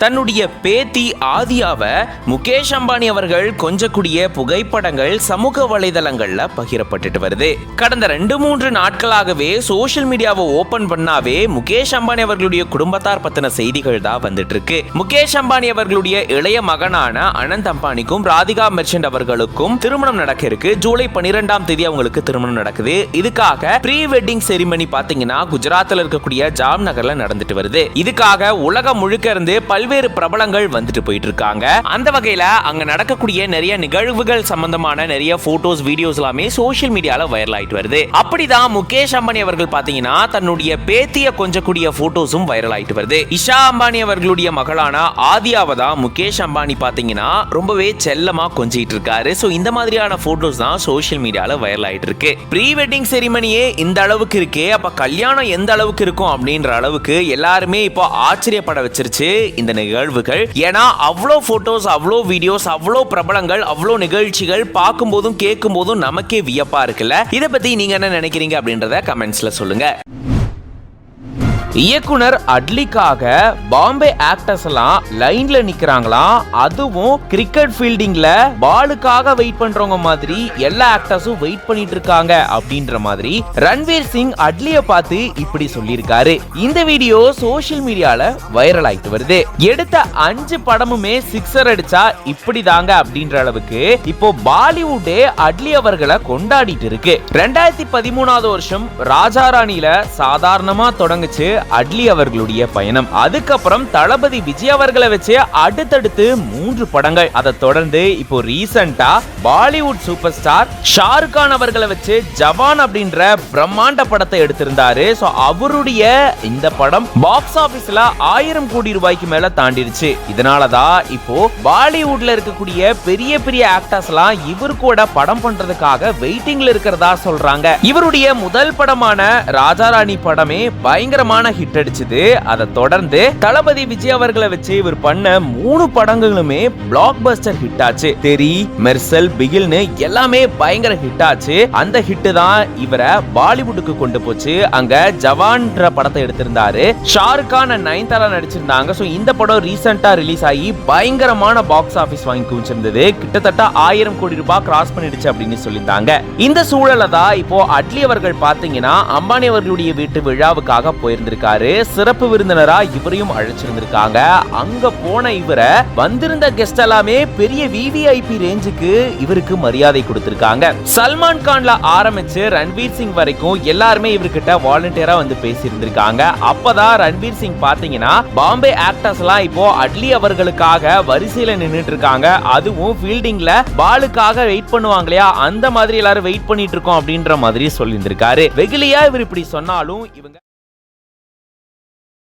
தன்னுடைய பேத்தி ஆதியாவை முகேஷ் அம்பானி அவர்கள் கொஞ்சக்கூடிய புகைப்படங்கள் சமூக வலைதளங்கள்ல பகிரப்பட்டுட்டு வருது. கடந்த 2-3 நாட்களாகவே சோசியல் மீடியாவை ஓபன் பண்ணாவே முகேஷ் அம்பானி அவர்களுடைய குடும்பத்தார் பத்தின செய்திகள் தான் வந்துட்டு இருக்கு. முகேஷ் அம்பானி அவர்களுடைய இளைய மகனான அனந்த் அம்பானிக்கும் ராதிகா மெர்ச்சன்ட் அவர்களுக்கும் திருமணம் நடக்க இருக்கு. ஜூலை 12ஆம் தேதி அவங்களுக்கு திருமணம் நடக்குது. இதுக்காக ப்ரீ வெட்டிங் செரிமனி பாத்தீங்கன்னா குஜராத்ல இருக்கக்கூடிய ஜாம் நகர்ல நடந்துட்டு வருது. இதுக்காக உலகம் முழுக்க இருந்து பல்வேறு பிரபலங்கள் வந்துட்டு போயிட்டு இருக்காங்க. அந்த வகையில அங்க நடக்கக்கூடிய நிறைய நிகழ்வுகள் சம்பந்தமான நிறைய போட்டோஸ் வீடியோஸ் எல்லாமே சோசியல் மீடியால வைரல் ஆயிட்டு வருது. அப்படிதான் முகேஷ் அம்பானி அவர்கள் பாத்தீங்கன்னா தன்னுடைய பேத்திய கொஞ்சக்கூடிய போட்டோஸும் வைரல் ஆயிட்டு வருது. இஷா அம்பானி அவர்களுடைய மகளான ஆதியாவை தான் முகேஷ் அம்பானி பாத்தீங்கன்னா ரொம்பவே செல்லமா கொஞ்சிட்டு இருக்காரு. சோ இந்த மாதிரியான போட்டோஸ் தான் சோசியல் மீடியால வைரல் ஆயிட்டு இருக்கு. ப்ரீ வெட்டிங் செரிமனியே இந்த அளவுக்கு இருக்கே, அப்ப கல்யாணம் எந்த அளவுக்கு இருக்கும் அப்படின்ற அளவுக்கு எல்லாருமே இப்போ ஆச்சரியப்பட வச்சிருச்சு இந்த நிகழ்வுகள். ஏன்னா அவ்வளோ போட்டோஸ், அவ்வளோ வீடியோஸ், அவ்வளோ பிரபலங்கள், அவ்வளோ நிகழ்ச்சிகள் பார்க்கும் போதும் கேட்கும் போதும் நமக்கே வியப்பா இருக்குல்ல. இதை பத்தி நீங்க என்ன நினைக்கிறீங்க அப்படின்றத கமெண்ட்ஸ்ல சொல்லுங்க. இயக்குனர் அட்லிக்காக பாம்பே ஆக்டர்ஸ் எல்லாம் லைன்ல நிக்கிறாங்களாம். அதுவும் கிரிக்கெட் ஃபீல்டிங்ல பாலுக்காக வெயிட் பண்றவங்க மாதிரி எல்லா ஆக்டர்ஸும் வெயிட் பண்ணிட்டு இருக்காங்க அப்படின்ற மாதிரி ரன்வீர் சிங் அட்லியை பார்த்து இப்படி சொல்லியிருக்காரு. இந்த வீடியோ சோசியல் மீடியால வைரல் ஆயிட்டு வருது. எடுத்த 5 படமுமே சிக்ஸர் அடிச்சா இப்படி தாங்க அப்படின்ற அளவுக்கு இப்போ பாலிவுட்டே அட்லி அவர்களை கொண்டாடிட்டு இருக்கு. 2013ஆவது வருஷம் ராஜா ராணில சாதாரணமா தொடங்குச்சு அட்லி அவர்களுடைய பயணம். அதுக்கப்புறம் தளபதி விஜய் அவர்களை வச்சு அடுத்தடுத்து 3 படங்கள். அதை தொடர்ந்து இப்போ ரீசெண்டா பாலிவுட் சூப்பர் ஸ்டார் ஷாருக் கான் அவர்களை வச்சு ஜவான் அப்படின்ற பிரம்மாண்ட படத்தை எடுத்திருந்தாரு. சோ அவருடைய இந்த படம் பாக்ஸ் ஆபீஸ்ல 1000 கோடி ரூபாய்க்கு மேல தாண்டிடுச்சு. இதனாலதான் இப்போ பாலிவுட்ல இருக்கக்கூடிய பெரிய பெரிய ஆக்டர்ஸ் எல்லாம் இவர் கூட படம் பண்றதுக்காக வெயிட்டிங்ல இருக்கிறதா சொல்றாங்க. இவருடைய முதல் படமான ராஜா ராணி படமே பயங்கரமான ஹிட் அடிச்சது. அதை தொடர்ந்து தளபதி விஜய் அவர்களை வச்சு இவர் பண்ண 3 படங்களுமே பிளாக் பஸ்டர் ஹிட் ஆச்சு. தெரி, மெர்சல், பிகில்னு எல்லாமே பயங்கர ஹிட் ஆச்சு. அந்த ஹிட் தான் இவரை பாலிவுட்டுக்கு கொண்டு போச்சு. அங்க ஜவான்ற படத்தை எடுத்திருந்தாரு. ஷாருக் கான் அண்ட் நயன்தாரா நடிச்சிருந்தாங்க. சோ இந்த படம் ரீசெண்டா ரிலீஸ் ஆகி பயங்கரமான பாக்ஸ் ஆபீஸ் வாங்கி குவிச்சிருந்தது. கிட்டத்தட்ட 1000 கோடி ரூபாய் கிராஸ் பண்ணிடுச்சு அப்படின்னு சொல்லியிருந்தாங்க. இந்த சூழல தான் இப்போ அட்லி அவர்கள் பாத்தீங்கன்னா அம்பானி அவர்களுடைய வீட்டு விழாவுக்காக போயிருந்திருக்காரு. சிறப்பு விருந்தினரா இவரையும் அழைச்சிருந்திருக்காங்க. அங்க போன இவரை வந்திருந்த கெஸ்ட் எல்லாமே பெரிய விவிஐபி ரேஞ்சுக்கு இவருக்கு மரியாதை கொடுத்திருக்காங்க. சல்மான் கான்ல ஆரம்பிச்சு ரன்வீர் சிங் வரைக்கும் எல்லாருமே இவர்கிட்ட வாலண்டியரா வந்து பேசி இருந்திருக்காங்க. அப்பதான் ரன்வீர் சிங் பாத்தீங்கன்னா பாம்பே ஆக்டர்ஸ் எல்லாம் இப்போ அட்லி அவர்களுக்காக வரிசையில நின்னுட்டு இருக்காங்க. அதுவும் ஃபீல்டிங்ல பாலுக்காக வெயிட் பண்ணுவாங்க இல்லையா, அந்த மாதிரி எல்லாரும் வெயிட் பண்ணிட்டு இருக்கோம் அப்படின்ற மாதிரி சொல்லி இருந்திருக்காரு. வெகுலியா இவர் இப்படி சொன்னாலும் இவங்க